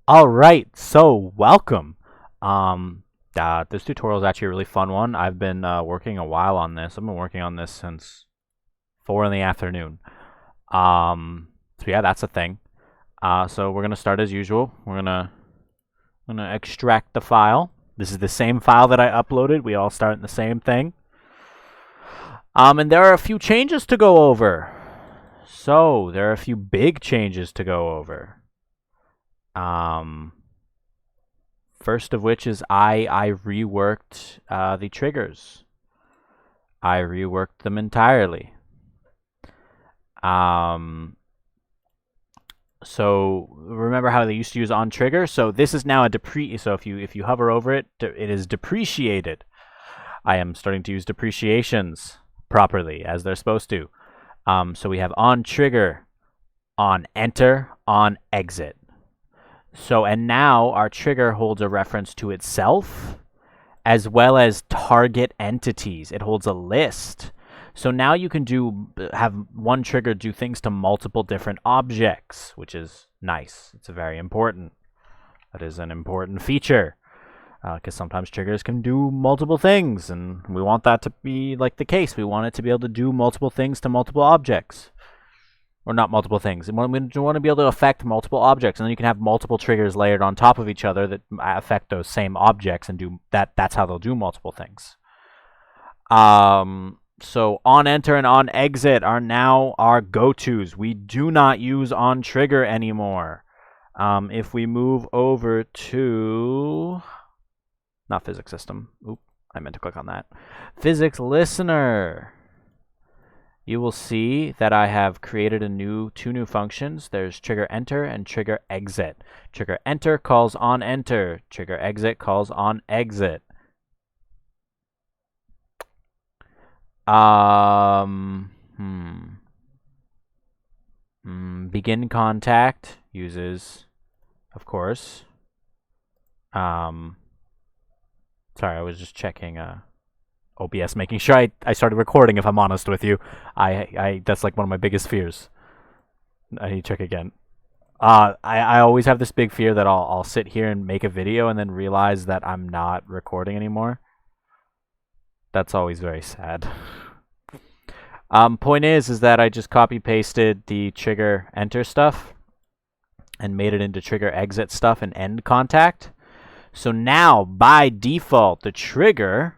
All right, so welcome. Um, this tutorial is actually a really fun one. I've been working a while on this. I've been working on this since 4 in the afternoon. So yeah, that's a thing. So we're gonna start as usual. We're gonna extract the file. This is the same file that I uploaded. We all start in the same thing. And there are a few changes to go over. So there are a few big changes to go over. Um, First of which is I reworked the triggers. I reworked them entirely. So remember how they used to use on trigger? So this is now a so if you hover over it, it is depreciated. I am starting to use depreciations properly as they're supposed to. So we have on trigger, on enter, on exit. So, and now our trigger holds a reference to itself as well as target entities. It holds a list. So now you can have one trigger do things to multiple different objects, which is nice. It's very important. That is an important feature because sometimes triggers can do multiple things, and we want that to be like the case. We want it to be able to do multiple things to multiple objects. Or not multiple things. We want to be able to affect multiple objects, and then you can have multiple triggers layered on top of each other that affect those same objects and do that. That's how they'll do multiple things. So on enter and on exit are now our go-tos. We do not use on trigger anymore. If we move over to not physics system. Oop, I meant to click on that. Physics listener. You will see that I have created two new functions. There's trigger enter and trigger exit. Trigger enter calls on enter. Trigger exit calls on exit. Begin contact uses, of course. Sorry, I was just checking. OBS, making sure I started recording. If I'm honest with you, I that's like one of my biggest fears. I need to check again. I always have this big fear that I'll sit here and make a video and then realize that I'm not recording anymore. That's always very sad. Point is that I just copy pasted the trigger enter stuff and made it into trigger exit stuff and end contact. So now by default the trigger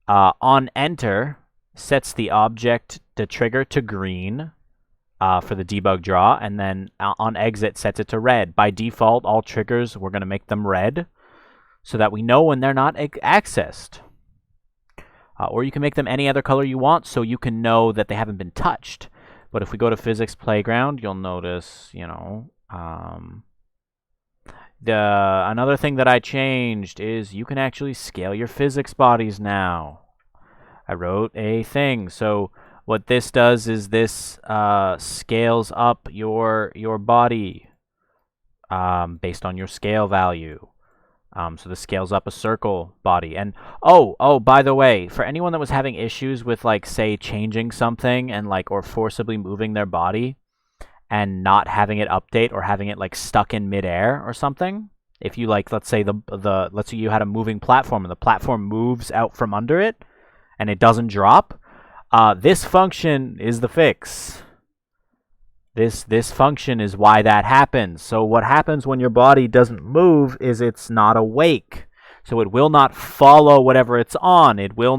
on enter sets the trigger to green for the debug draw, and then on exit sets it to red. By default, all triggers, we're going to make them red so that we know when they're not accessed. Or you can make them any other color you want so you can know that they haven't been touched. But if we go to Physics Playground, you'll notice, another thing that I changed is you can actually scale your physics bodies now. I wrote a thing. So what this does is this scales up your body based on your scale value. So this scales up a circle body. And oh, by the way, for anyone that was having issues with like say changing something and or forcibly moving their body and not having it update or having it like stuck in midair or something, if you let's say let's say you had a moving platform and the platform moves out from under it and it doesn't drop, this function is the fix. This function is why that happens. So what happens when your body doesn't move is it's not awake. So it will not follow whatever it's on. It will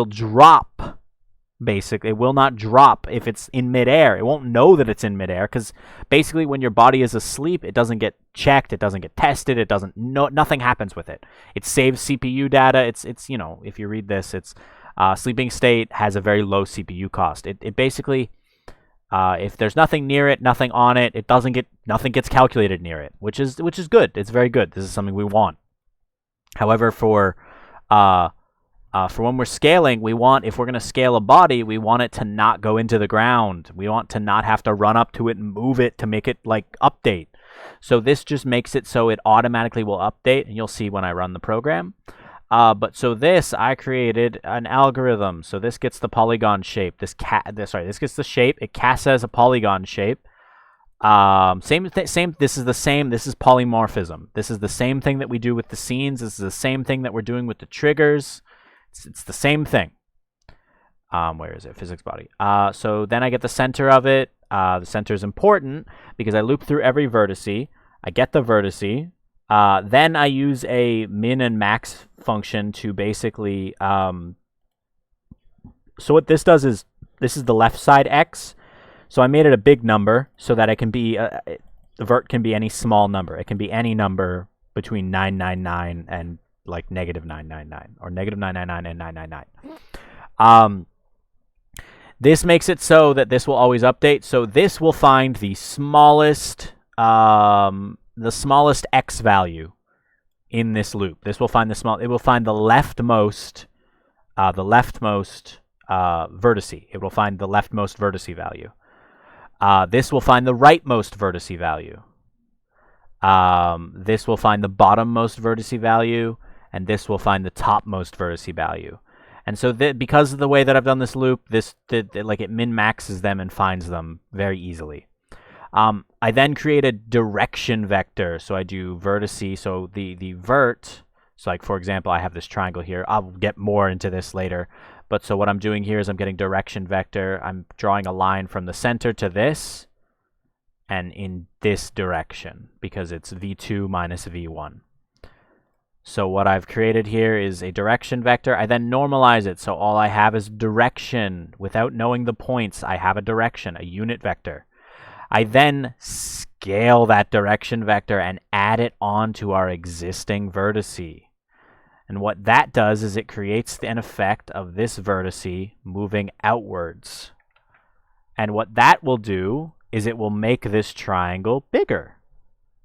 drop. Basically, it will not drop if it's in midair. It won't know that it's in midair because basically when your body is asleep, it doesn't get checked, it doesn't get tested, nothing happens with it. It saves CPU data. It's if you read this, it's sleeping state has a very low CPU cost. It basically if there's nothing near it, nothing on it, nothing gets calculated near it, which is good. It's very good. This is something we want. However, for when we're scaling, if we're going to scale a body, we want it to not go into the ground. We want to not have to run up to it and move it to make it update. So this just makes it so it automatically will update, and you'll see when I run the program. So I created an algorithm. So this gets the polygon shape. This gets the shape. It casts as a polygon shape. Same. This is the same. This is polymorphism. This is the same thing that we do with the scenes. This is the same thing that we're doing with the triggers. It's the same thing. Where is it? Physics body. So then I get the center of it. The center is important because I loop through every vertice. I get the vertice. Then I use a min and max function to basically. So what this does is this is the left side x. So I made it a big number so that it can be the vert can be any small number. It can be any number between 999 and like negative 999 or negative 999 and 999. This makes it so that this will always update. So this will find the smallest x value in this loop. This will find it will find the leftmost vertice. It will find the leftmost vertice value. This will find the rightmost vertice value. This will find the bottommost vertice value, and this will find the topmost vertice value. And so because of the way that I've done this loop, it min-maxes them and finds them very easily. I then create a direction vector. So I do vertice. So the vert. So like for example, I have this triangle here. I'll get more into this later. But so what I'm doing here is I'm getting direction vector. I'm drawing a line from the center to this, and in this direction because it's v2 minus v1. So what I've created here is a direction vector. I then normalize it. So all I have is direction. Without knowing the points, I have a direction, a unit vector. I then scale that direction vector and add it onto our existing vertice. And what that does is it creates an effect of this vertice moving outwards. And what that will do is it will make this triangle bigger.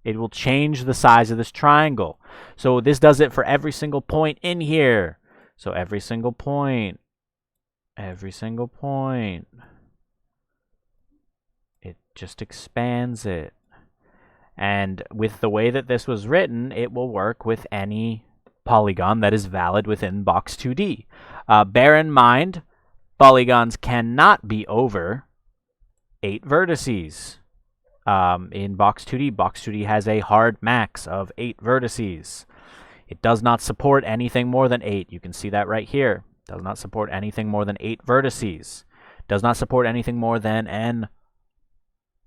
It will change the size of this triangle. So this does it for every single point in here. So every single point, it just expands it. And with the way that this was written, it will work with any polygon that is valid within box 2D. Bear in mind, polygons cannot be over 8 vertices. In box 2D, box 2D has a hard max of 8 vertices. It does not support anything more than 8. You can see that right here. It does not support anything more than 8 vertices. It does not support anything more than an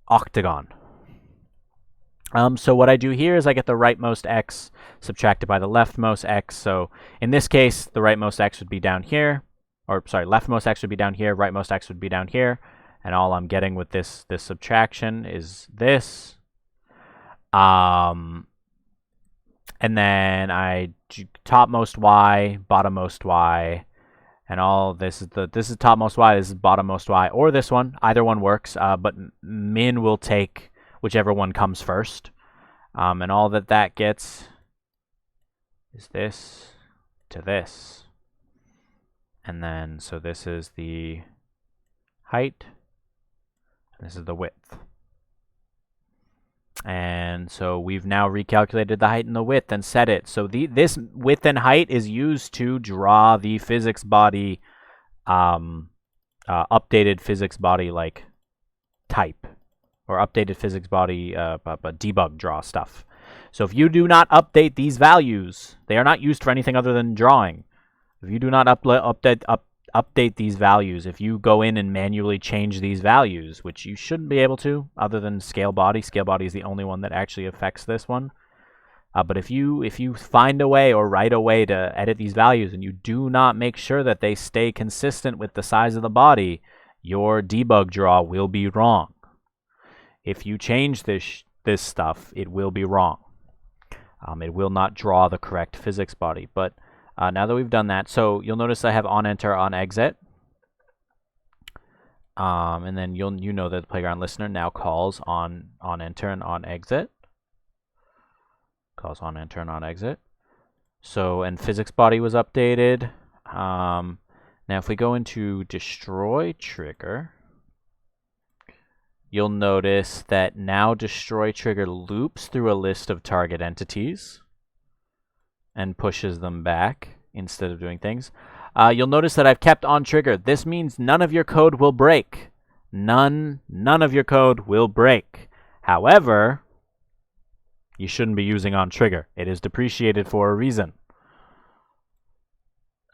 octagon. So what I do here is I get the rightmost x subtracted by the leftmost x. So in this case, the rightmost x would be down here. Or sorry, leftmost x would be down here. Rightmost x would be down here. And all I'm getting with this subtraction is this. And then I do topmost y, bottommost y, and all this is topmost y, this is bottommost y, or this one. Either one works, but min will take whichever one comes first. And all that gets is this to this. And then, so this is the height. This is the width. And so we've now recalculated the height and the width and set it. So this width and height is used to draw the physics body, updated physics body like type, or updated physics body debug draw stuff. So if you do not update these values, they are not used for anything other than drawing. If you do not update these values, if you go in and manually change these values, which you shouldn't be able to other than scale body is the only one that actually affects this one. But if you find a way or write a way to edit these values and you do not make sure that they stay consistent with the size of the body, your debug draw will be wrong. If you change this stuff, it will be wrong. It will not draw the correct physics body. But now that we've done that, so you'll notice I have on enter, on exit. And then you know that the playground listener now calls on enter and on exit. Calls on enter and on exit. So, and physics body was updated. Now if we go into destroy trigger, you'll notice that now destroy trigger loops through a list of target entities and pushes them back instead of doing things. You'll notice that I've kept on trigger. This means none of your code will break. None of your code will break. However, you shouldn't be using on trigger. It is depreciated for a reason.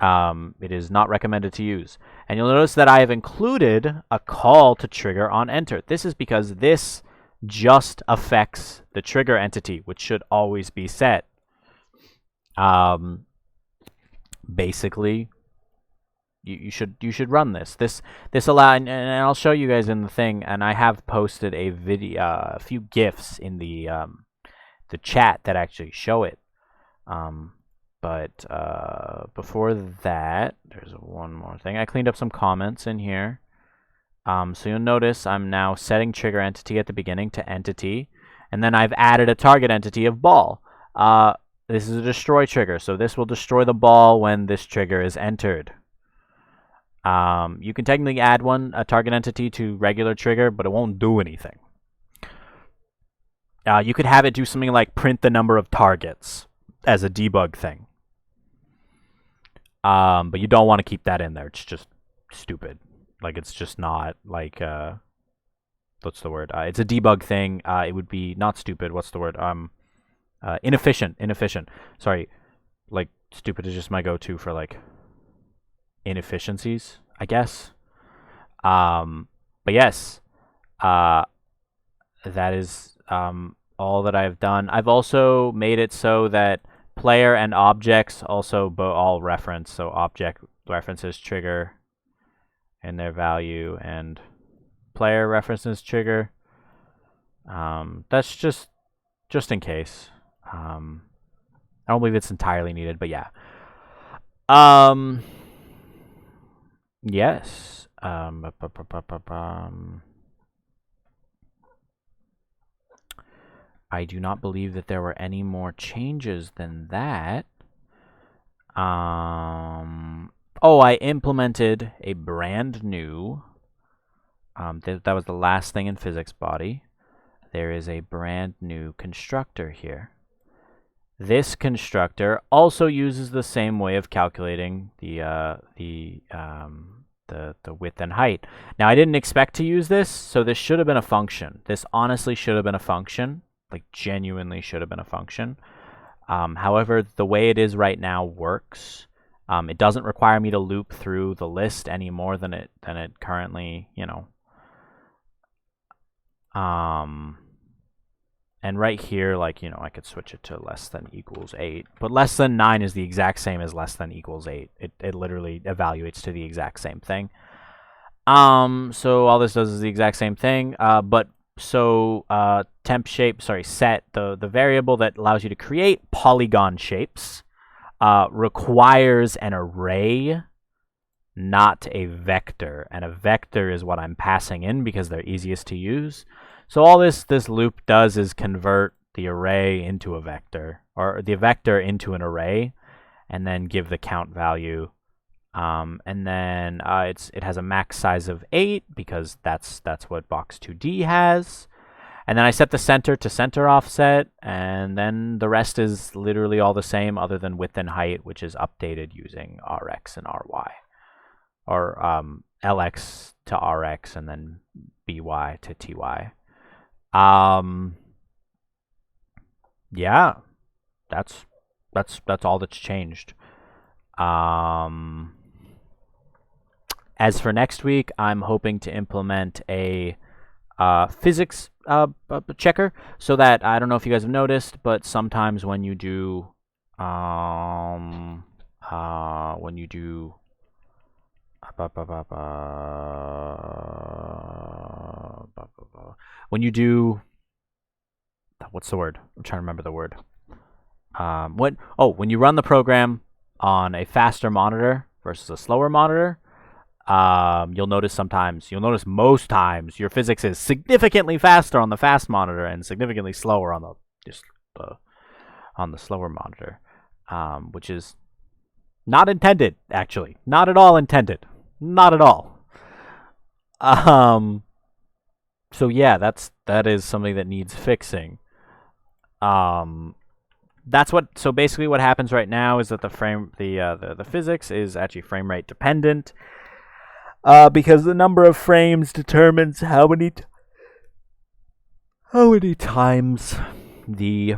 It is not recommended to use. And you'll notice that I have included a call to trigger on enter. This is because this just affects the trigger entity, which should always be set. Basically, you should run this. This allow, and I'll show you guys in the thing. And I have posted a video, a few GIFs in the chat that actually show it. But before that, there's one more thing. I cleaned up some comments in here. So you'll notice I'm now setting trigger entity at the beginning to entity, and then I've added a target entity of ball. This is a destroy trigger, so this will destroy the ball when this trigger is entered. You can technically add a target entity to regular trigger, but it won't do anything. You could have it do something like print the number of targets as a debug thing. But you don't want to keep that in there. It's just stupid. Like, it's just not, like, what's the word? It's a debug thing. It would be not stupid. What's the word? Inefficient. Sorry. Like, stupid is just my go-to for, like, inefficiencies, I guess. But yes, that is all that I've done. I've also made it so that player and objects also all reference. So object references trigger and their value, and player references trigger. That's just in case. I don't believe it's entirely needed, but yeah. Yes. I do not believe that there were any more changes than that. Oh, I implemented a brand new, that was the last thing in physics body. There is a brand new constructor here. This constructor also uses the same way of calculating the width and height. Now, I didn't expect to use this, so this should have been a function. This honestly should have been a function, like genuinely should have been a function. However, the way it is right now works. It doesn't require me to loop through the list any more than it currently, you know. And right here, like, you know, I could switch it to less than equals 8. But less than 9 is the exact same as less than equals 8. It literally evaluates to the exact same thing. So all this does is the exact same thing. Temp shape, set, the variable that allows you to create polygon shapes, requires an array, not a vector. And a vector is what I'm passing in because they're easiest to use. So all this loop does is convert the array into a vector, or the vector into an array, and then give the count value. And then it has a max size of 8 because that's what box 2D has. And then I set the center to center offset, and then the rest is literally all the same other than width and height, which is updated using RX and RY. Or LX to RX and then BY to TY. Yeah, that's all that's changed. As for next week, I'm hoping to implement a physics checker, so that, I don't know if you guys have noticed, but sometimes when you do what's the word? I'm trying to remember the word. When you run the program on a faster monitor versus a slower monitor, you'll notice most times your physics is significantly faster on the fast monitor and significantly slower on the slower monitor, which is not intended, actually. Not at all intended. Not at all. So yeah, that is something that needs fixing. So basically what happens right now is that the physics is actually frame rate dependent, because the number of frames determines how many how many times the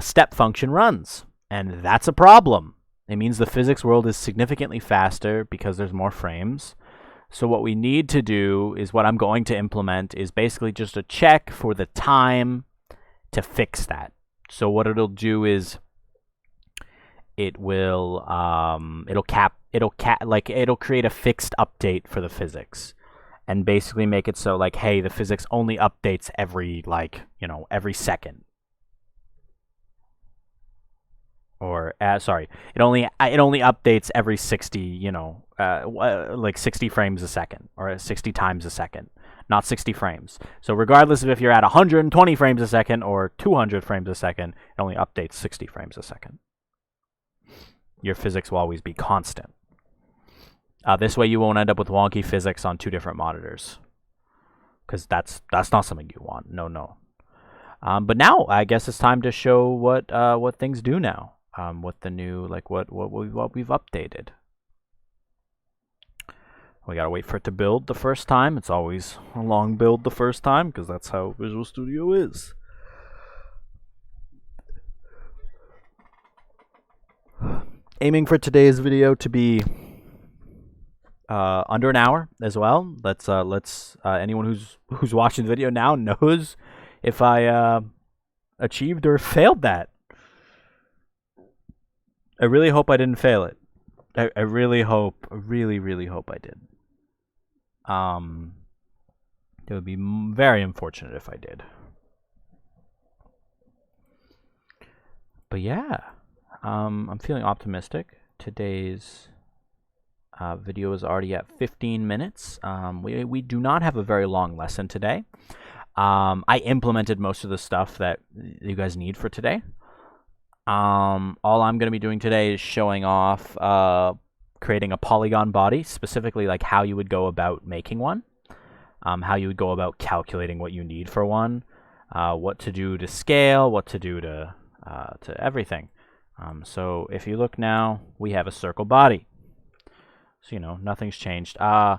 step function runs. And that's a problem. It means the physics world is significantly faster because there's more frames. So what we need to do is what I'm going to implement is basically just a check for the time to fix that. So what it'll do is it will it'll create a fixed update for the physics and basically make it so like, hey, the physics only updates every every second. Or sorry, it only updates every 60, like 60 frames a second, or 60 times a second, not 60 frames. So regardless of if you're at 120 frames a second or 200 frames a second, it only updates 60 frames a second. Your physics will always be constant. This way you won't end up with wonky physics on two different monitors, because that's not something you want. No. But now I guess it's time to show what things do now. What the new, like what we've updated. We gotta wait for it to build the first time. It's always a long build the first time because that's how Visual Studio is. Aiming for today's video to be under an hour as well. Let's anyone who's watching the video now knows if I achieved or failed that. I really hope I didn't fail it. I really hope I did. It would be very unfortunate if I did. But yeah, I'm feeling optimistic. Today's video is already at 15 minutes. We do not have a very long lesson today. I implemented most of the stuff that you guys need for today. All I'm going to be doing today is showing off creating a polygon body, specifically like how you would go about making one, how you would go about calculating what you need for one, what to do to scale, what to do to everything. So if you look now, we have a circle body. So, nothing's changed. That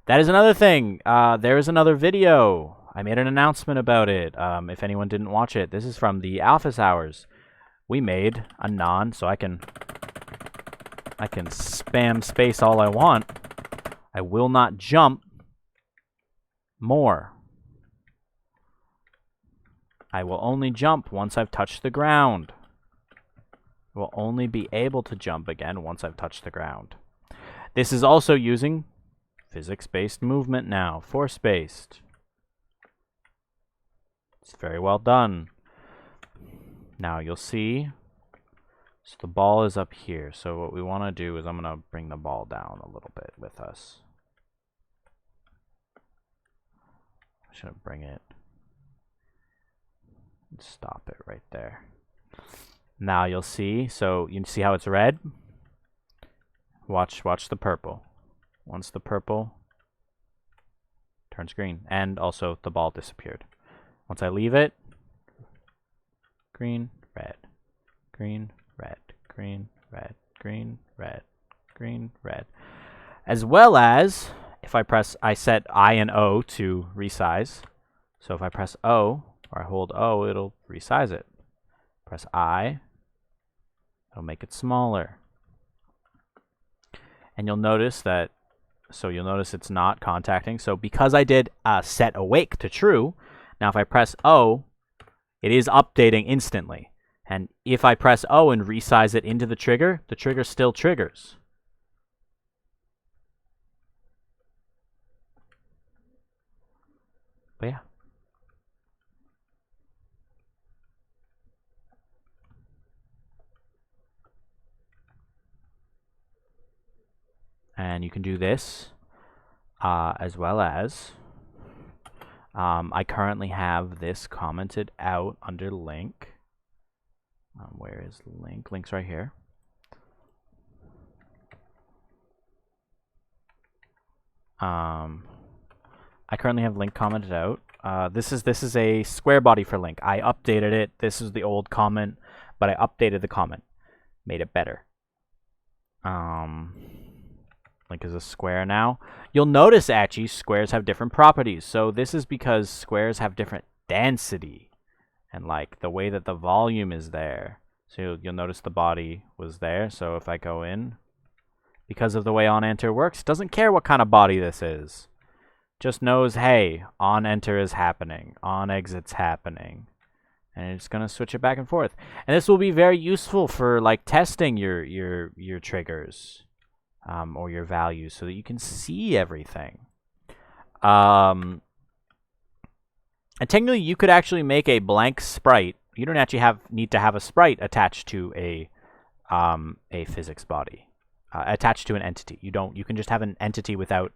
is another thing. There is another video. I made an announcement about it. If anyone didn't watch it, this is from the Alphys Hours. We made a so I can spam space all I want. I will not jump more. I will only jump once I've touched the ground. I will only be able to jump again once I've touched the ground. This is also using physics-based movement now, force-based. It's very well done. Now you'll see, so the ball is up here. So what we want to do is I'm going to bring the ball down a little bit with us. I shouldn't bring it. Stop it right there. Now you'll see, so you can see how it's red. Watch the purple. Once the purple turns green, and also the ball disappeared. Once I leave it, green, red, green, red, green, red, green, red, green, red. As well as, if I set I and O to resize. So if I press O, or I hold O, it'll resize it. Press I, it'll make it smaller. And you'll notice that, it's not contacting. So because I did set awake to true, now if I press O, it is updating instantly. And if I press O and resize it into the trigger still triggers. But yeah. And you can do this as well as I currently have this commented out under link. Where is link? Link's right here. I currently have link commented out. This is a square body for link. I updated it. This is the old comment, but I updated the comment, made it better. Link is a square now. You'll notice actually squares have different properties. So this is because squares have different density and like the way that the volume is there. So you'll notice the body was there. So if I go in, because of the way onEnter works, it doesn't care what kind of body this is. Just knows, hey, onEnter is happening, onExit's happening. And it's going to switch it back and forth. And this will be very useful for like testing your triggers or your values so that you can see everything. And technically, you could actually make a blank sprite. You don't actually need to have a sprite attached to a physics body, attached to an entity. You can just have an entity without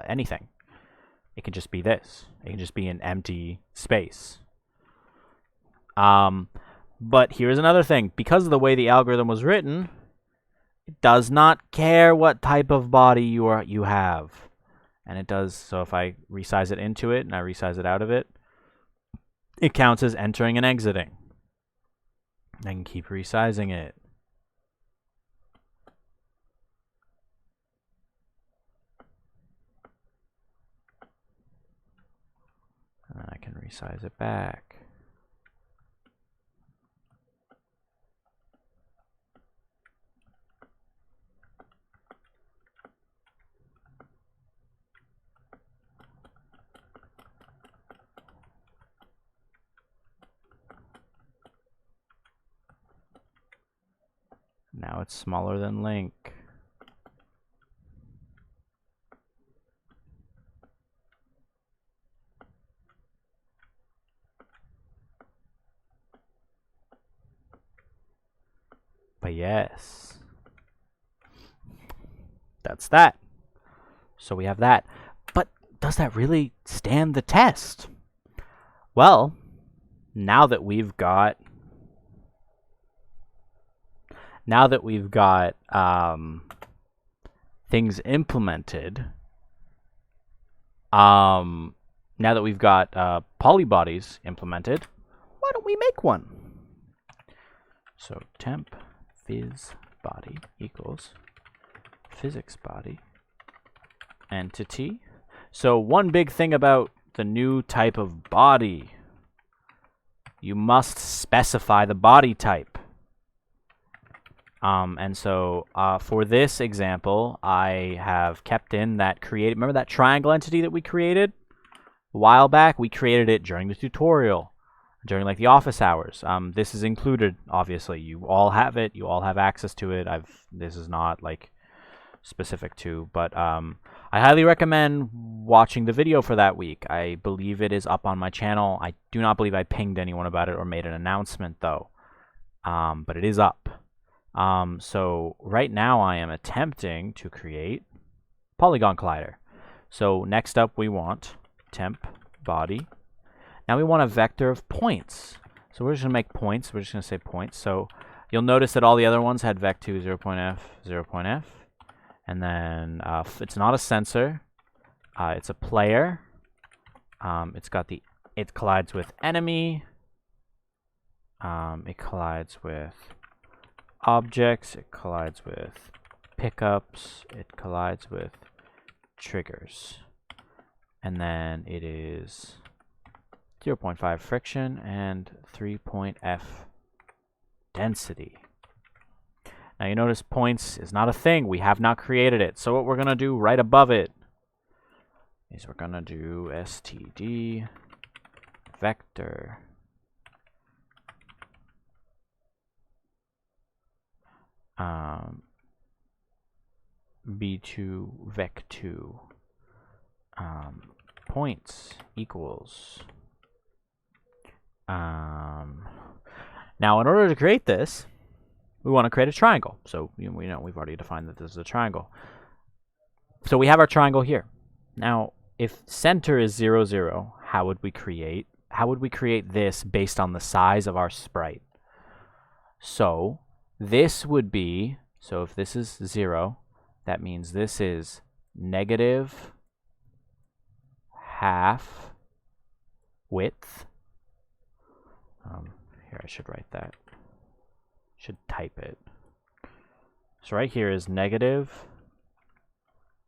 anything. It can just be this. It can just be an empty space. But here's another thing. Because of the way the algorithm was written, it does not care what type of body you have. And it does, so if I resize it into it and I resize it out of it, it counts as entering and exiting. I can keep resizing it. And then I can resize it back. Now it's smaller than link. But yes, that's that. So we have that. But does that really stand the test? Well, now that we've got things implemented, now that we've got polybodies implemented, why don't we make one? So temp phys body equals physics body entity. So one big thing about the new type of body, you must specify the body type. And so for this example, I have kept in that remember that triangle entity that we created a while back? We created it during the tutorial, during like the office hours. This is included, obviously. You all have it. You all have access to it. This is not like specific to, but I highly recommend watching the video for that week. I believe it is up on my channel. I do not believe I pinged anyone about it or made an announcement though, but it is up. So right now I am attempting to create Polygon collider. So next up we want temp body. Now we want a vector of points. So we're just going to make points. We're just going to say points. So you'll notice that all the other ones had vec2, 0.f, 0.f. And then it's not a sensor. It's a player. It collides with enemy. It collides with objects. It collides with pickups. It collides with triggers. And then it is 0.5 friction and 3.f density. Now you notice points is not a thing. We have not created it. So what we're going to do right above it is we're going to do std vector b2 vec2 points equals now in order to create this, we want to create a triangle. So we know we've already defined that this is a triangle. So we have our triangle here. Now if center is 0, 0, how would we create this based on the size of our sprite? So this would be, so if this is 0, that means this is negative half width. Here I should write that. Should type it. So right here is negative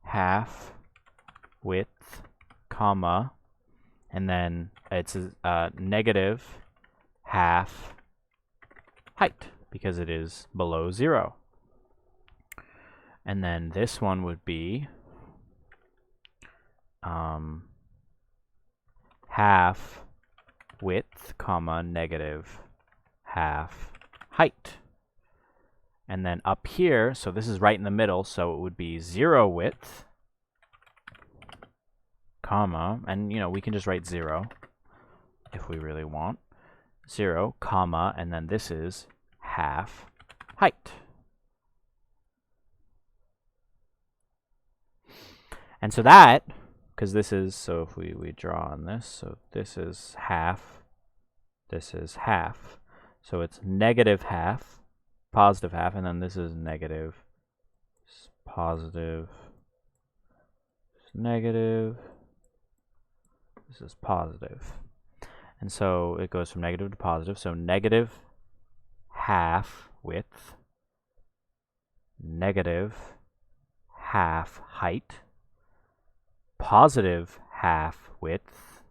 half width, comma, And then it's negative half height because it is below 0. And then this one would be half width, comma, negative half height. And then up here, so this is right in the middle, so it would be 0 width, comma, and you know, we can just write 0 if we really want. 0, comma, and then this is half height. And so that, because this is, so if we draw on this, so this is half, this is half. So it's negative half, positive half, and then this is negative, positive, negative, this is positive. And so it goes from negative to positive. So negative half width, negative half height, positive half width,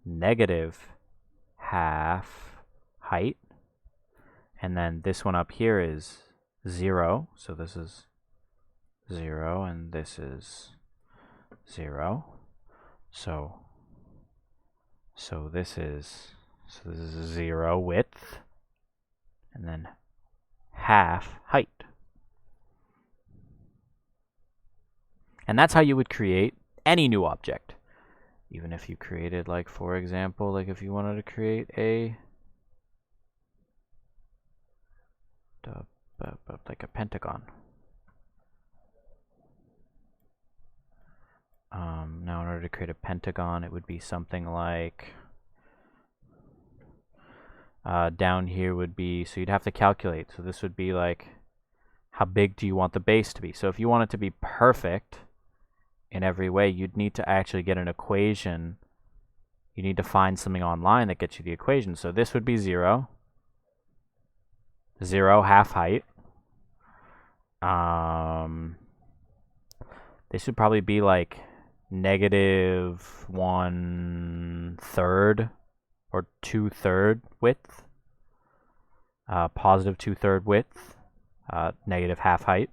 negative half height, and then this one up here is 0, so this is 0 and this is 0. So this is 0 width and then half height. And that's how you would create any new object. Even if you created, like, for example, like if you wanted to create like a pentagon. Now in order to create a pentagon, it would be something like down here would be, so you'd have to calculate. So this would be like, how big do you want the base to be? So if you want it to be perfect in every way, you'd need to actually get an equation. You need to find something online that gets you the equation. So this would be 0, 0 half height. This would probably be like negative 1/3 or 2/3 width. Positive 2/3 width. Negative half height.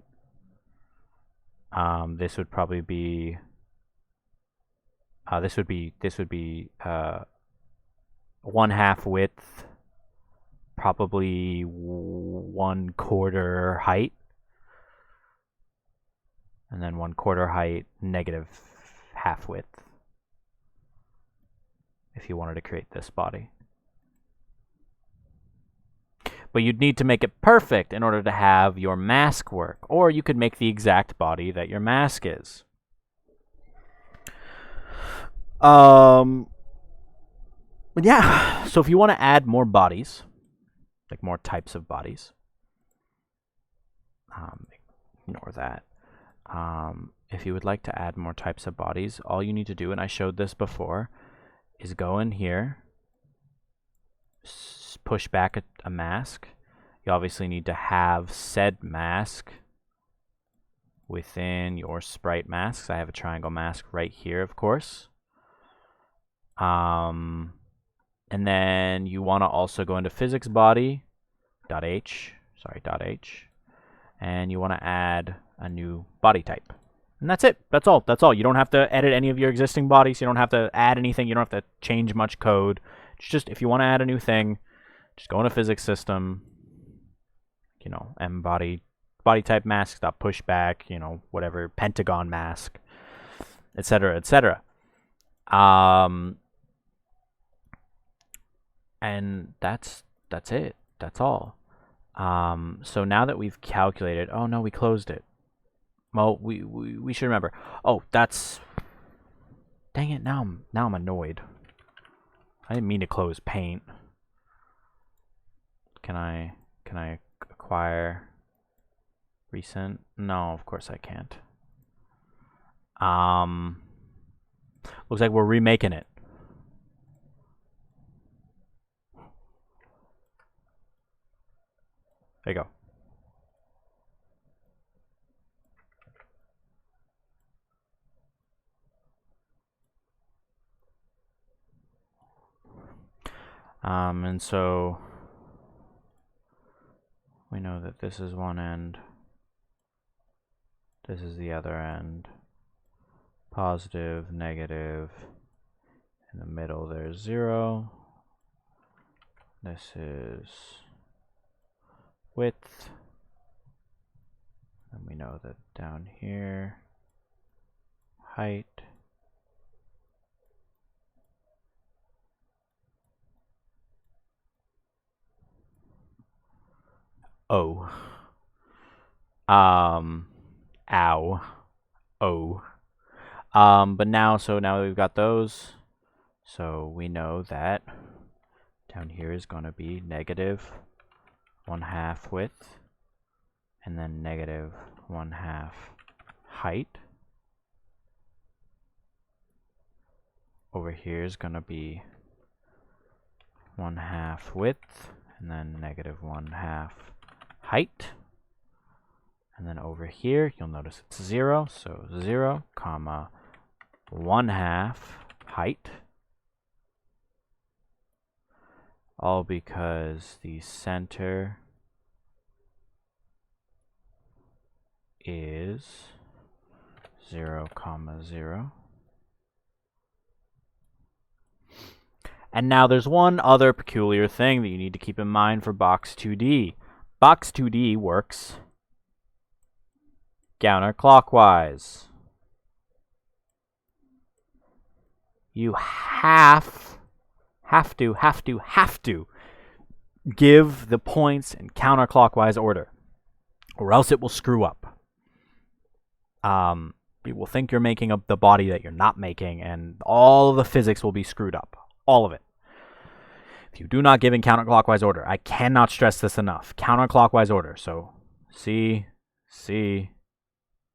This would probably be. This would be 1/2 width, probably 1/4 height, and then 1/4 height, negative half width. If you wanted to create this body. But you'd need to make it perfect in order to have your mask work. Or you could make the exact body that your mask is. But yeah, so if you want to add more bodies, like more types of bodies, ignore that. If you would like to add more types of bodies, all you need to do, and I showed this before, is go in here, push back a mask. You obviously need to have said mask within your sprite masks. I have a triangle mask right here, of course. And then you want to also go into physics body .h, and you want to add a new body type. And that's it. That's all. That's all. You don't have to edit any of your existing bodies. You don't have to add anything. You don't have to change much code. It's just, if you want to add a new thing, just go into physics system, you know, m body type mask dot pushback, you know, whatever, Pentagon mask, etc., etc. And that's it. That's all. So now that we've calculated, oh no, we closed it. Well, we should remember. Oh, that's, dang it! Now I'm annoyed. I didn't mean to close paint. Can I acquire recent? No, of course I can't. Looks like we're remaking it. There you go. And so we know that this is one end, this is the other end, positive, negative, in the middle there's 0, this is width, and we know that down here, height, O. Ow. O. But now that we've got those, so we know that down here is going to be negative 1/2 width, and then negative 1/2 height. Over here is going to be 1/2 width, and then negative 1/2 height. And then over here, you'll notice it's 0, so 0, comma, 1/2 height. All because the center is 0, comma, 0. And now there's one other peculiar thing that you need to keep in mind for Box 2D. Box 2D works counterclockwise. You have to give the points in counterclockwise order, or else it will screw up. You will think you're making the body that you're not making, and all of the physics will be screwed up. All of it. If you do not give in counterclockwise order, I cannot stress this enough. Counterclockwise order. So C, C,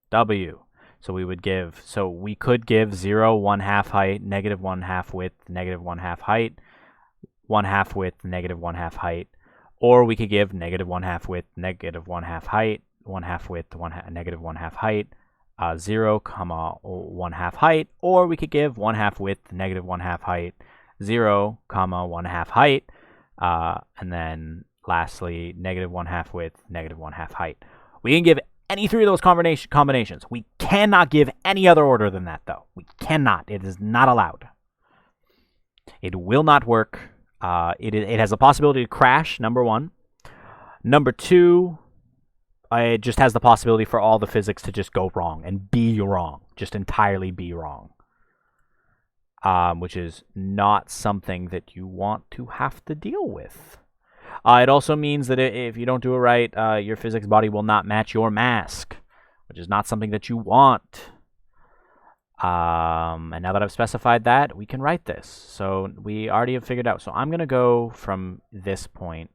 W. So we could give 0, 1/2 height, negative 1/2 width, negative 1/2 height, 1/2 width, negative 1/2 height, or we could give negative 1/2 width, negative 1/2 height, 1/2 width, negative 1/2 height, 0, comma 1/2 height, or we could give 1/2 width, negative 1/2 height, 0, comma 1/2 height, and then lastly negative 1/2 width, negative 1/2 height. We can give any three of those combinations. We cannot give any other order than that, though. We cannot. It is not allowed. It will not work. It has a possibility to crash, number one. Number two, it just has the possibility for all the physics to just go wrong and be wrong. Just entirely be wrong. Which is not something that you want to have to deal with. It also means that if you don't do it right, your physics body will not match your mask, which is not something that you want. And now that I've specified that, we can write this. So we already have figured out. So I'm going to go from this point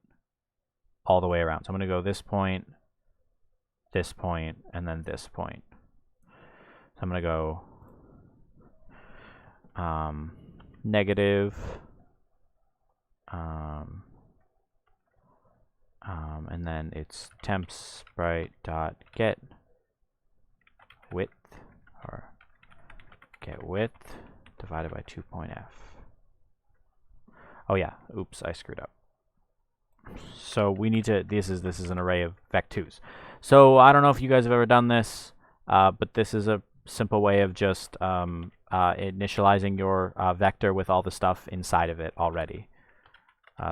all the way around. So I'm going to go this point, and then this point. So I'm going to go negative, and then it's temp sprite dot get width, or get width divided by 2.f. Oh yeah, oops, I screwed up. So we need to, this is an array of vec2s. So I don't know if you guys have ever done this, but this is a simple way of just initializing your vector with all the stuff inside of it already.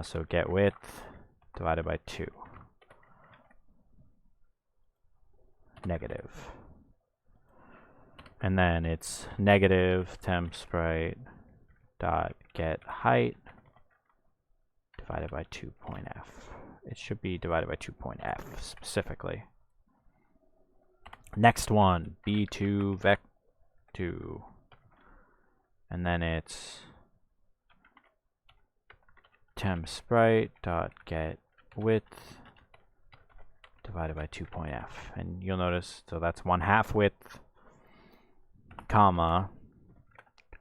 So get width divided by 2. Negative. And then it's negative temp sprite dot get height divided by 2.f. It should be divided by 2.f specifically. Next one, b2 vec2. And then it's temp sprite dot get width divided by 2.f. And you'll notice, so that's 1/2 width, comma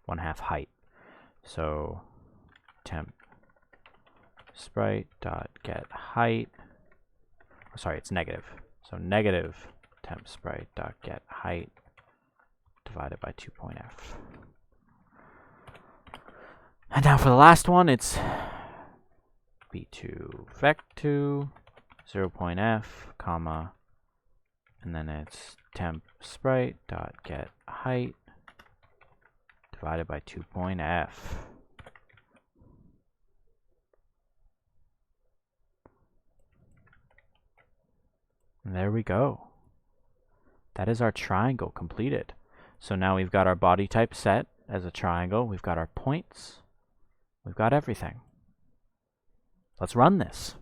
1/2 height. So temp sprite dot get height. Oh, sorry, it's negative. So negative temp sprite dot get height divided by 2.f. And now for the last one, it's b2 vec2 0.f comma, and then it's temp sprite dot get height divided by 2.f. And there we go. That is our triangle completed. So now we've got our body type set as a triangle. We've got our points. We've got everything. Let's run this.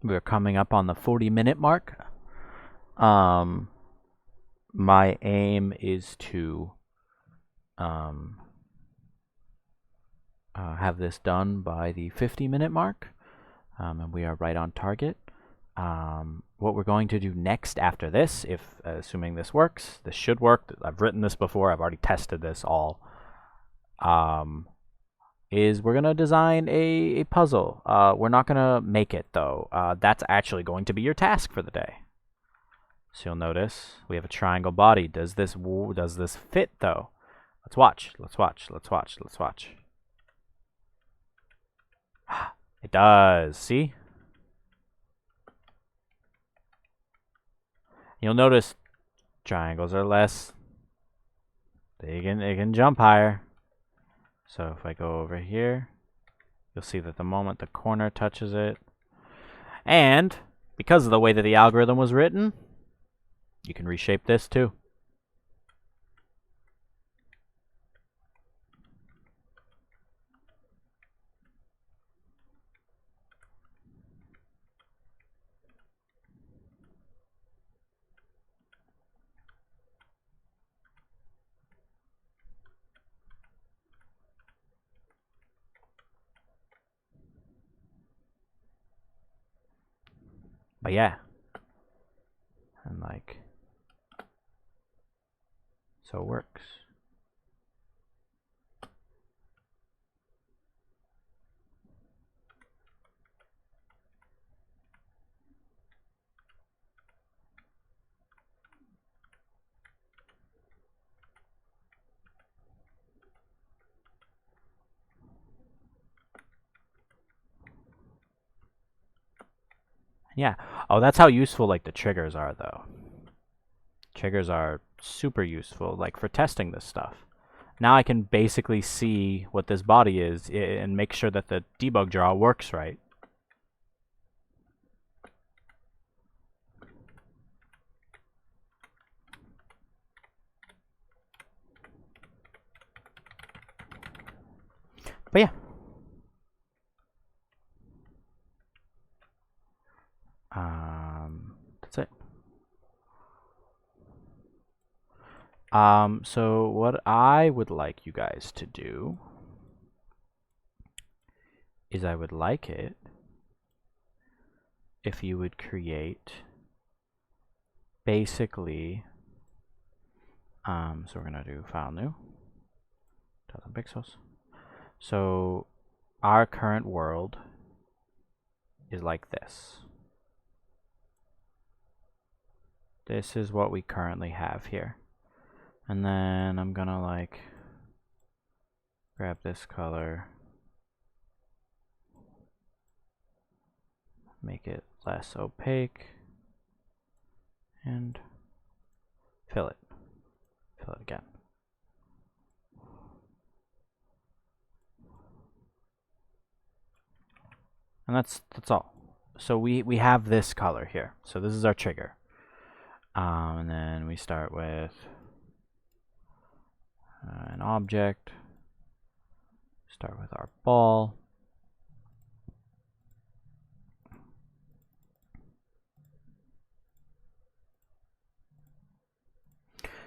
We're coming up on the 40-minute mark. My aim is to have this done by the 50-minute mark, and we are right on target. What we're going to do next after this, if assuming this works, this should work. I've written this before. I've already tested this all. Is we're gonna design a puzzle. We're not gonna make it though. That's actually going to be your task for the day. So you'll notice we have a triangle body. Does this fit though? Let's watch. Let's watch. Let's watch. Let's watch. It does. See? You'll notice triangles are less. They can jump higher. So if I go over here, you'll see that the moment the corner touches it, and because of the way that the algorithm was written, you can reshape this too. But yeah, and like, so it works. Yeah. Oh, that's how useful like the triggers are though. Triggers are super useful like for testing this stuff. Now I can basically see what this body is and make sure that the debug draw works right. But yeah. That's it. So what I would like you guys to do is I would like it if you would create basically, so we're gonna do file new, 1000 pixels. So our current world is like this. This is what we currently have here. And then I'm gonna like grab this color, make it less opaque, and fill it. Fill it again. And that's all. So we have this color here. So this is our trigger. And then we start with an object. Start with our ball.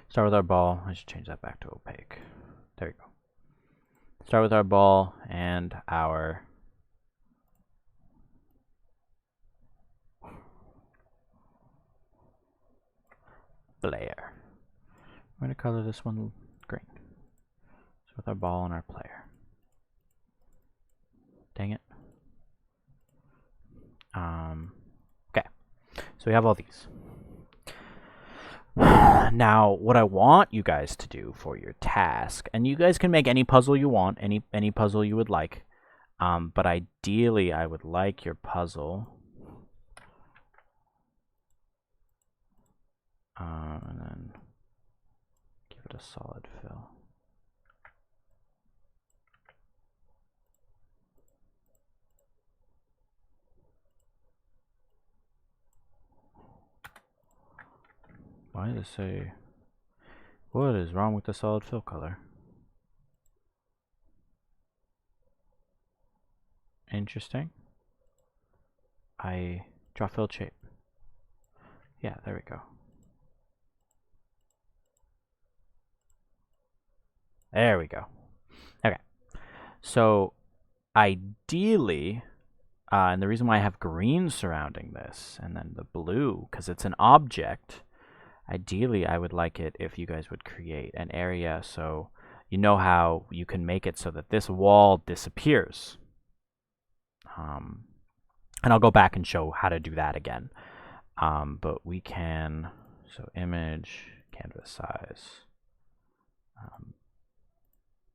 Start with our ball. I should change that back to opaque. There we go. Start with our ball and our player. I'm going to color this one green. So with our ball and our player. Dang it. Okay. So we have all these. Now, what I want you guys to do for your task, and you guys can make any puzzle you want, any puzzle you would like, but ideally I would like your puzzle, and then give it a solid fill. Why does it say, what is wrong with the solid fill color? Interesting. I draw filled shape. Yeah, there we go. There we go. Okay. So ideally, and the reason why I have green surrounding this and then the blue, because it's an object, ideally I would like it if you guys would create an area so you know how you can make it so that this wall disappears. And I'll go back and show how to do that again. But we can, so image, canvas size,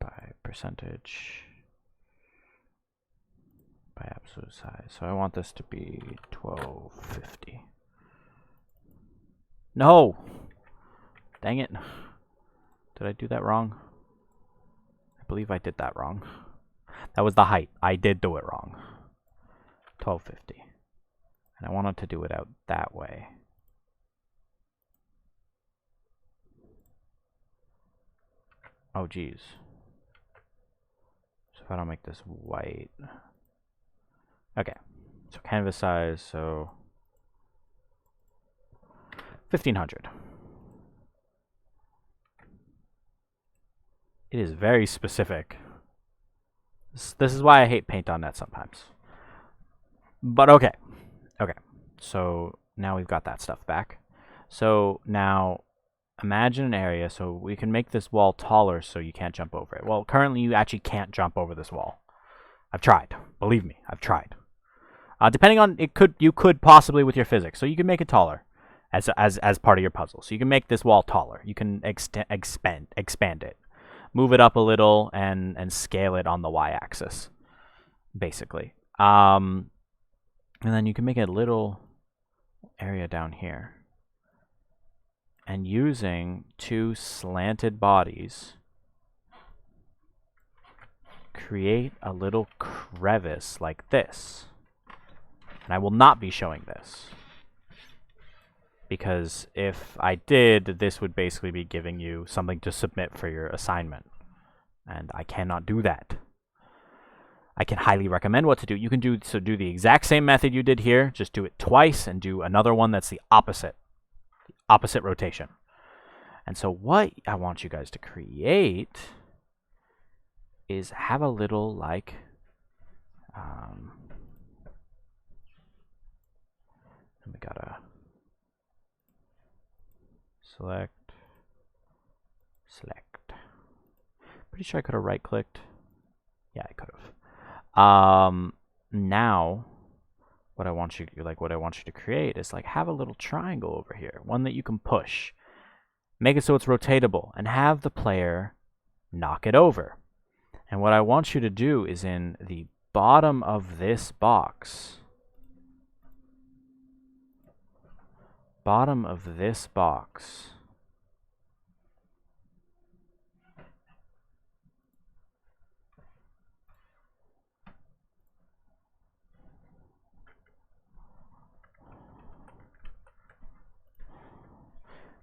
by percentage, by absolute size. So I want this to be 1250. No! Dang it. Did I do that wrong? I believe I did that wrong. That was the height. I did do it wrong. 1250. And I wanted to do it out that way. Oh, geez. So if I don't make this white. Okay. So canvas size, so 1500. It is very specific. This is why I hate Paint.net sometimes. But okay. Okay. So now we've got that stuff back. So now imagine an area, so we can make this wall taller so you can't jump over it. Well, currently you actually can't jump over this wall. I've tried. Believe me, I've tried. Depending on you could possibly with your physics. So you can make it taller as part of your puzzle. So you can make this wall taller. You can expand it. Move it up a little and scale it on the y-axis, basically. And then you can make a little area down here. And using two slanted bodies, create a little crevice like this. And I will not be showing this, because if I did, this would basically be giving you something to submit for your assignment. And I cannot do that. I can highly recommend what to do. You can do the exact same method you did here, just do it twice and do another one that's the opposite rotation. And so what I want you guys to create is have a little like we gotta select. Pretty sure I could have right clicked. Yeah, I could have. Now what I want you to create is like have a little triangle over here, one that you can push. Make it so it's rotatable and have the player knock it over. And what I want you to do is in the bottom of this box,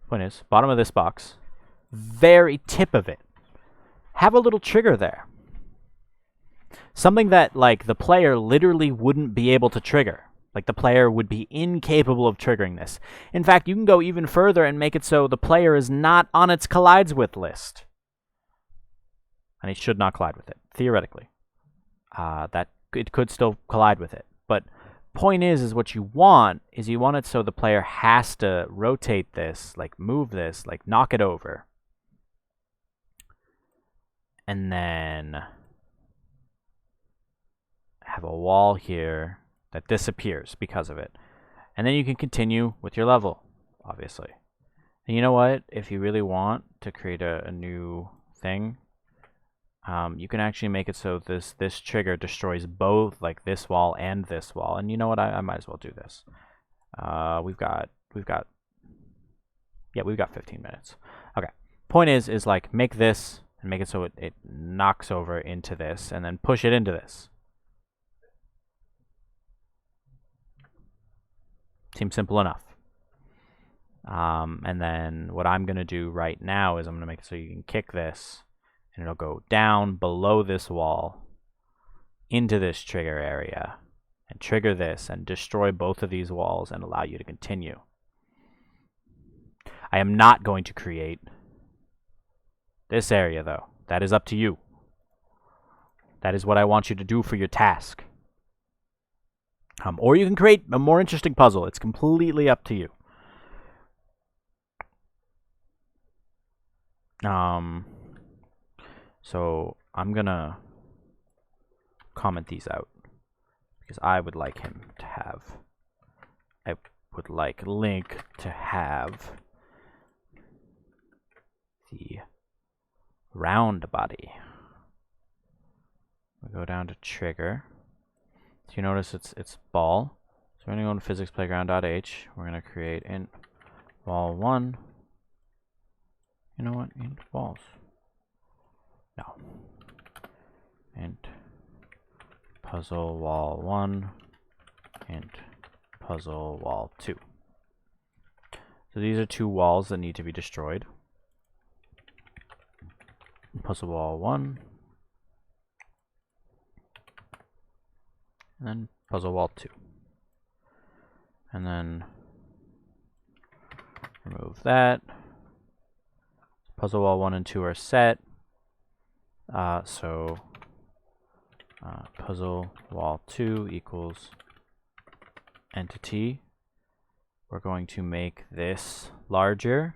point is, bottom of this box, very tip of it, have a little trigger there. Something that, like, the player literally wouldn't be able to trigger. Like, the player would be incapable of triggering this. In fact, you can go even further and make it so the player is not on its collides with list. And it should not collide with it, theoretically. That it could still collide with it. But point is what you want it so the player has to rotate this, like move this, like knock it over. And then have a wall here that disappears because of it. And then you can continue with your level, obviously. And you know what? If you really want to create a new thing, you can actually make it so this trigger destroys both, like this wall and this wall. And you know what? I might as well do this. We've got 15 minutes. Okay. Point is like make this and make it so it knocks over into this and then push it into this. Seems simple enough. And then what I'm going to do right now is I'm going to make it so you can kick this and it'll go down below this wall into this trigger area and trigger this and destroy both of these walls and allow you to continue. I am not going to create this area though. That is up to you. That is what I want you to do for your task. Or you can create a more interesting puzzle. It's completely up to you. So I'm gonna comment these out because I would like him to have. I would like Link to have the round body. We go down to trigger. So you notice it's ball. So we're gonna go into physics playground.h. We're gonna create int wall 1. You know what? Int walls. No. Int puzzle wall 1. Int puzzle wall 2. So these are two walls that need to be destroyed. Puzzle wall 1. And then puzzle wall 2. And then remove that. Puzzle wall 1 and 2 are set. Puzzle wall 2 equals entity. We're going to make this larger.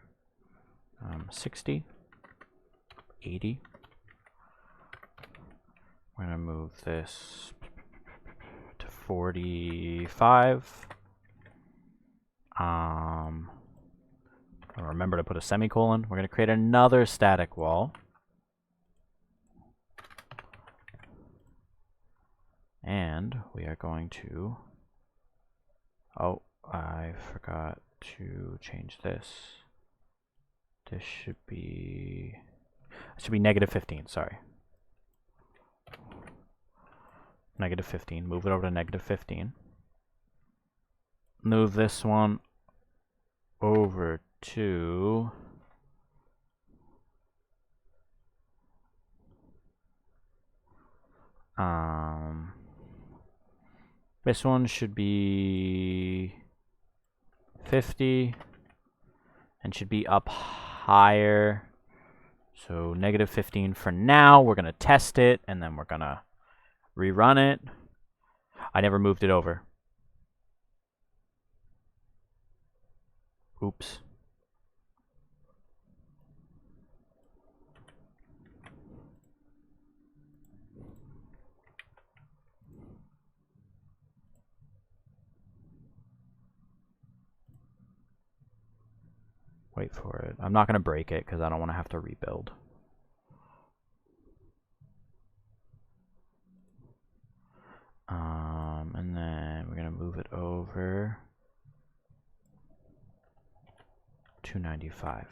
60. 80. We're going to move this to 45. Remember to put a semicolon. We're going to create another static wall. And we are going to... Oh, I forgot to change this. This should be... It should be negative 15, sorry. Negative 15. Move it over to negative 15. Move this one over to... This one should be 50 and should be up higher. So negative 15 for now. We're going to test it and then we're going to rerun it. I never moved it over. Oops. Wait for it. I'm not going to break it because I don't want to have to rebuild. And then we're going to move it over 295.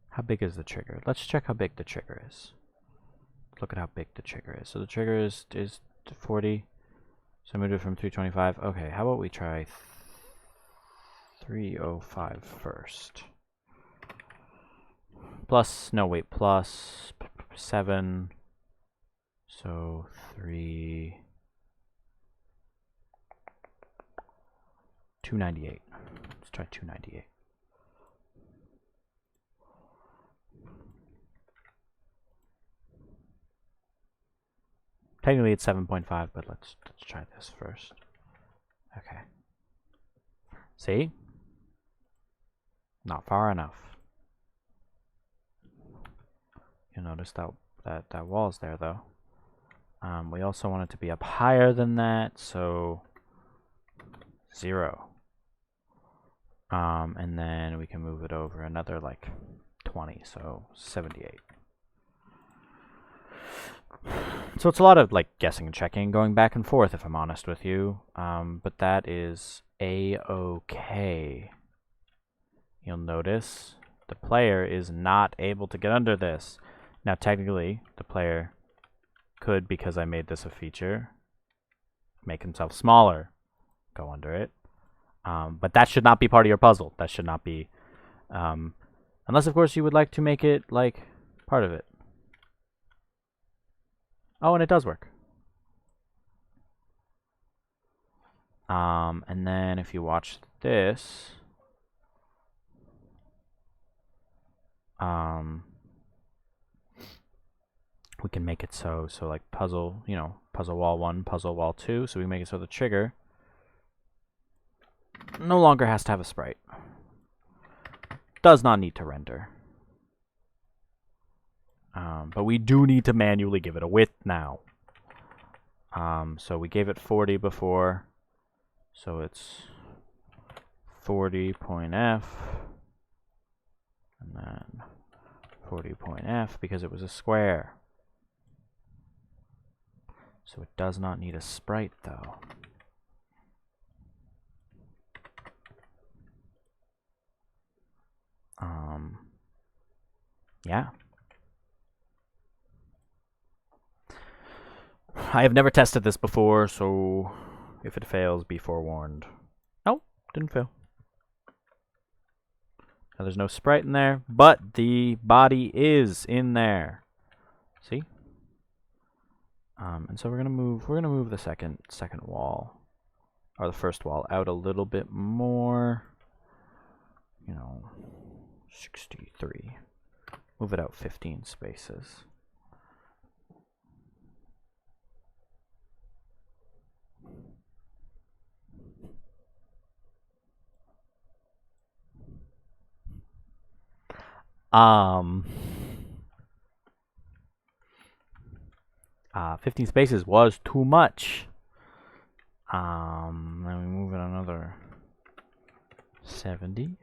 How big is the trigger? Let's check how big the trigger is. Look at how big the trigger is. So the trigger is 40. So I moved it from 325. Okay, how about we try 305 first. Plus, no wait, plus 7. So 298. Let's try 298. Technically it's 7.5, but let's try this first. Okay. See? Not far enough. You'll notice that wall's there though. We also want it to be up higher than that, so 0. And then we can move it over another like 20, so 78. So it's a lot of like guessing and checking, going back and forth, if I'm honest with you. But that is a-okay. You'll notice the player is not able to get under this. Now technically, the player could, because I made this a feature, make himself smaller, go under it. But that should not be part of your puzzle. That should not be, unless of course you would like to make it like part of it. Oh, and it does work. And then if you watch this, we can make it so like puzzle, you know, puzzle wall 1, puzzle wall 2. So we make it so the trigger no longer has to have a sprite. Does not need to render. But we do need to manually give it a width now. So we gave it 40 before. So it's 40.f. And then 40.f because it was a square. So it does not need a sprite though. Yeah. I have never tested this before, so if it fails, be forewarned. Oh, didn't fail. Now there's no sprite in there, but the body is in there. See? And so we're gonna move the second wall, or the first wall, out a little bit more. You know, 63. Move it out 15 spaces. Uh, 15 spaces was too much. Then we move it another 70.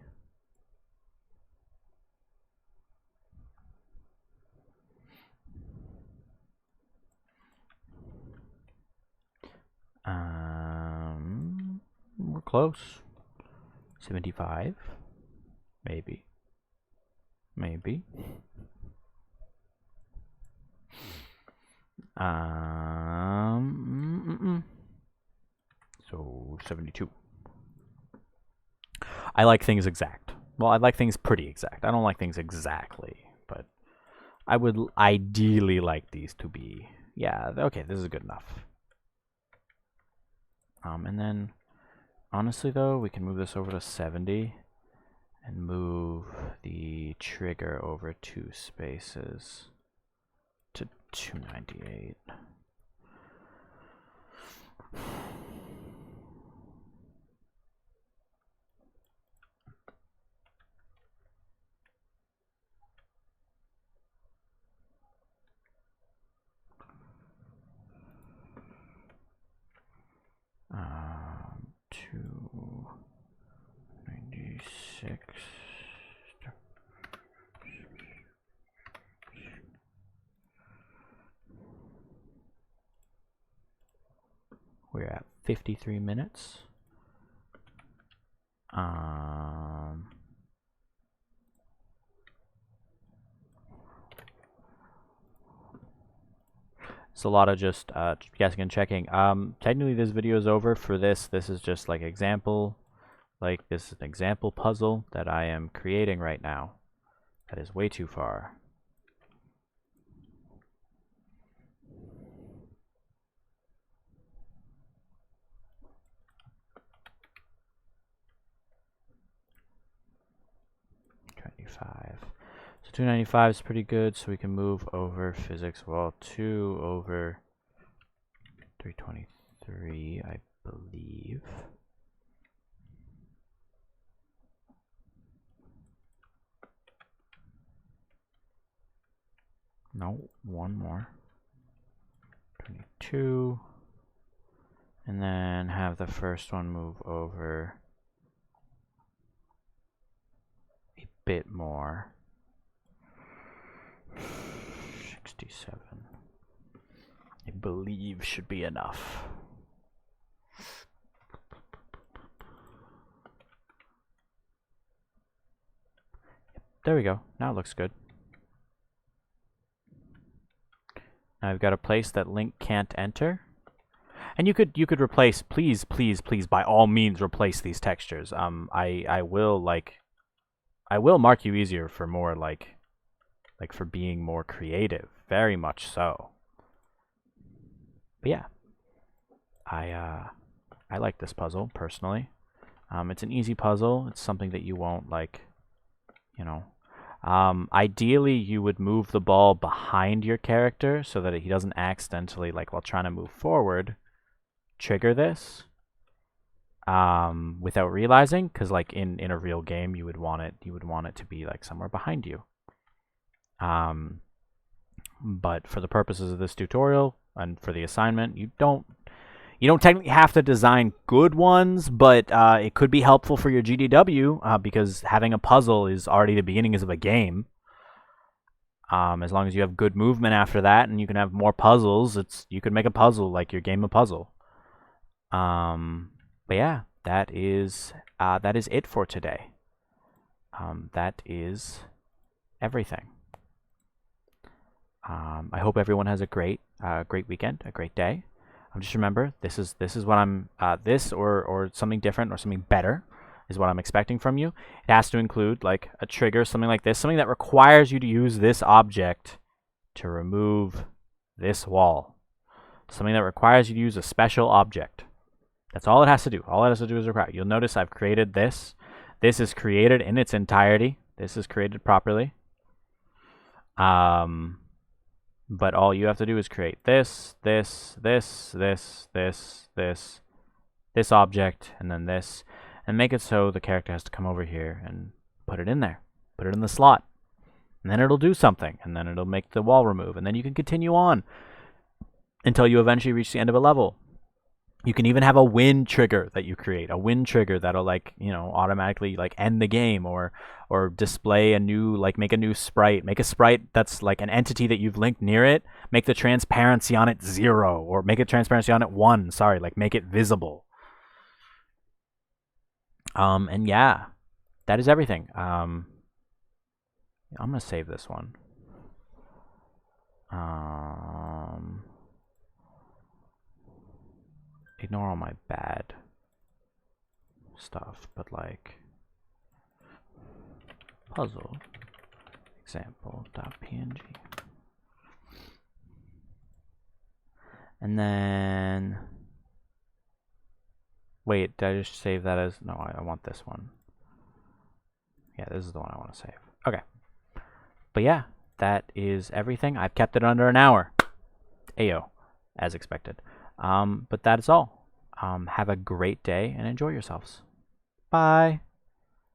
We're close. 75. Maybe. Maybe. So 72. I like things exact. Well, I like things pretty exact. I don't like things exactly, but I would ideally like these to be, yeah, okay, this is good enough. And then, honestly though, we can move this over to 70 and move the trigger over 2 spaces to 298. Um, 296. We're at 53 minutes. It's a lot of just guessing and checking. Technically this video is over for this. This is just like example. Like this is an example puzzle that I am creating right now. That is way too far. So 295 is pretty good, so we can move over physics wall 2 over 323, I believe. No, one more. 22. And then have the first one move over bit more. 67. I believe should be enough. There we go. Now it looks good. Now I've got a place that link can't enter. And you could replace, please, by all means replace these textures. I will mark you easier for more like for being more creative, very much so. But yeah, I like this puzzle personally. It's an easy puzzle. It's something that you won't ideally you would move the ball behind your character so that he doesn't accidentally, while trying to move forward, trigger this without realizing, because in a real game you would want it to be somewhere behind you. But for the purposes of this tutorial and for the assignment, you don't technically have to design good ones, but it could be helpful for your GDW because having a puzzle is already the beginnings of a game. As long as you have good movement after that and you can have more puzzles, you could make a puzzle like your game of puzzle. But yeah, that is it for today. That is everything. I hope everyone has a great weekend, a great day. Just remember, this is what I'm this or something different or something better is what I'm expecting from you. It has to include a trigger, something like this, something that requires you to use this object to remove this wall. Something that requires you to use a special object. That's all it has to do. All it has to do is require. You'll notice I've created this. This is created in its entirety. This is created properly. But all you have to do is create this object, and then this, and make it so the character has to come over here and put it in there. Put it in the slot. And then it'll do something, and then it'll make the wall remove, and then you can continue on until you eventually reach the end of a level. You can even have a win trigger that you create, a win trigger that'll automatically end the game or display a new make a new sprite, make a sprite that's an entity that you've linked near it, make the transparency on it 0 or make it transparency on it 1, sorry, make it visible. And yeah, that is everything. I'm gonna save this one. Ignore all my bad stuff, but puzzle example.png. And then wait, did I just save that as no, I want this one. Yeah, this is the one I want to save. Okay. But yeah, that is everything. I've kept it under an hour. Ayo, as expected. But that is all. Have a great day and enjoy yourselves. Bye.